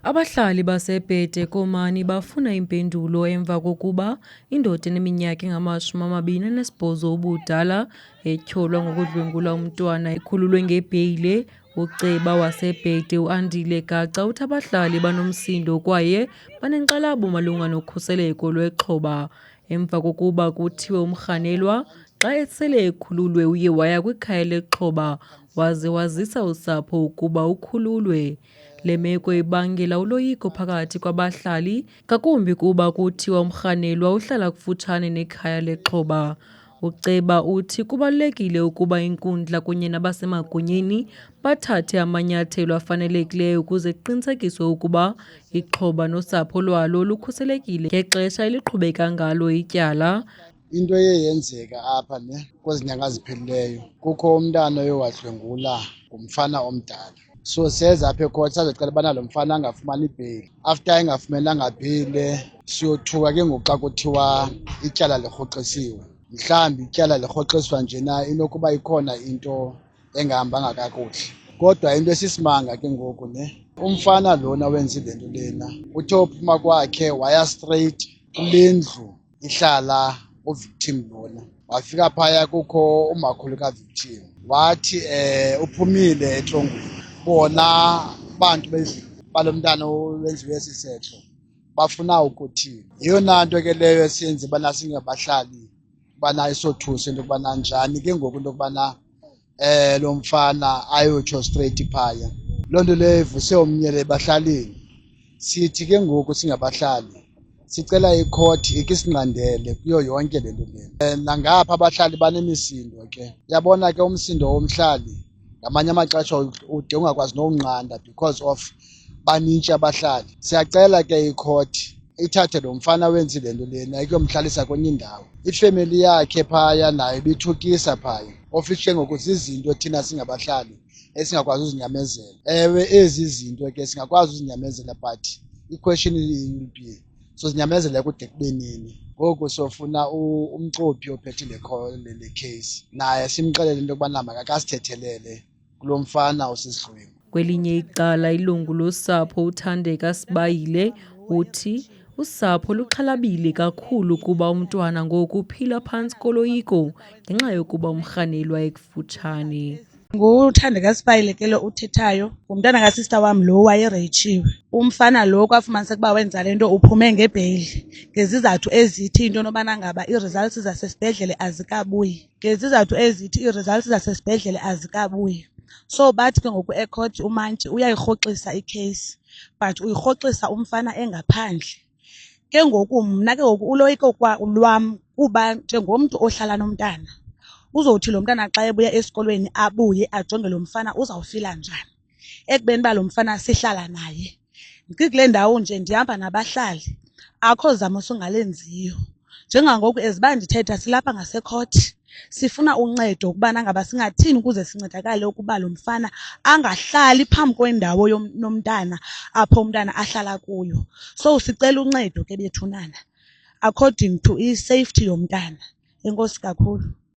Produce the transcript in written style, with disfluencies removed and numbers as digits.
Abahlali baseBhede Komani bafuna impendulo emva kokuba indoda eneminyaka engama-28 ubudala etyholwa ngokudlwengula umntwana ikhululwe ngebheyile. Uceba waseBhede uAndile Gaca uthi abahlali banomsindo kwaye banenkxalabo malunga nokhuseleko lwexhoba emva kokuba kuthiwe umrhanelwa xa esele ekhululwe uye waya kwikhaya lexhoba waze wazisa usapho ukuba ukhululwe. Le meko ibangela uloyiko phakathi kwabahlali, ngakumbi kuba kuthiwa umrhanelwa uhlala kufutshane nekhaya lexhoba. Uceba uthi kubalulekile ukuba inkundla kunye nabasemagunyeni bathathe amanyathelo afanelekileyo ukuze kuqinisekiswe ukuba ixhoba nosapho lwalo lukhuselekile ngexesha eliqhubeka ngalo ityala. Into eye yenzeka apha kwezi nyanga ziphelileyo, kukho umntana oye wadlwengula ngumfana omdala. So seza apha ekhoti sazocela ubana lo mfana angafumani ibheyile. After engafumenanga bheyile siyothuka ke ngoku xa kuthiwa ityala lirhoxisiwe. Mhlawumbi ityala lirhoxiswa njena inokuba ikhona into engahambanga kakuhle. Kodwa into esisimanga ke ngoku umfana lona wenza le nto lena uthe uphuma kwakhe waya straight kule ndlu ihlala uvictim lona. Wafika phaya kukho umakhulu ka-victim. Wathi uphumile etrongweni. Bona bantu balo mntana owenziwe esi sehlo bafuna ukuthini. Yeyona nto ke leyo esiyenza ubana singabahlali ubana isothuse into yokubana njani ke ngoku into yokubana lo mfana ayotsho straight phaya. Loo nto leyo ivuse umnyele ebahlalini. Sithi ke ngoku singabahlali sicela ikhothi ikisinqandele kuyo yonke le nto lena. Nangapha abahlali banemisindo ke. Uyabona ke umsindo womhlali ngamanye amaxesha ude ungakwazi nokunqanda because of banintshi abahlali. Siyacela ke ikhothi ithathe lo mfana wenzi le nto lena ikuyomhlalisa kwenye indawo. Ifemeli yakhe phaya nayo ibithukisa phaya. Ofishe ngoku zizinto thina singabahlali esingakwazi uzinyamezela. Ewe ezi zinto ke singakwazi uzinyamezela but i-question will be sozinyamezela kude kube nini. Ngoku sofuna umcuphi ophethe le case naye simxelele into yokubana makakasithethelele kulo mfana usisidlwengu. Kwelinye icala ilungu losapho uThandeka Sibayile uthi usapho luxhalabile kakhulu kuba umntwana ngoku uphila phantsi koloyiko ngenxa yokuba umrhanelwa ekufutshane. NguThandeka Sibayile ke lo uthethayo, ngumntana kasista wam lo wayereyitshiwe. Umfana lo kwafumaniseka uba wenza le nto uphume ngebheyile ngezizathu ezithi into yobana ngaba ii-results zasesibhedlele azikabuyi. Ngezizathu ezithi ii-results zasesibhedlele azikabuyi. So bathi ke ngoku ekhothi umantyi uyayirhoxisa ikheyisi but uyirhoxisa umfana engaphandle. Ke ngoku mna ke ngoku uloyiko lwam kuba njengomntu ohlala nomntana uzothi lo mntana xa ebuya esikolweni abuye ajonge lo mfana uzawufila njani ekubeni uba lo mfana sihlala naye. Kule ndawo nje ndihamba nabahlali akho zamo singalenziyo. Njengangoku eziba ndithetha silapha ngasekhothi sifuna uncedo ukubana ngaba singathini ukuze sincedakale ukuba lo mfana angahlali phambi kwendawo nomntana apho umntana ahlala kuyo. So sicela uncedo ke bethunana according to i-safety yomntana. Enkosi kakhulu.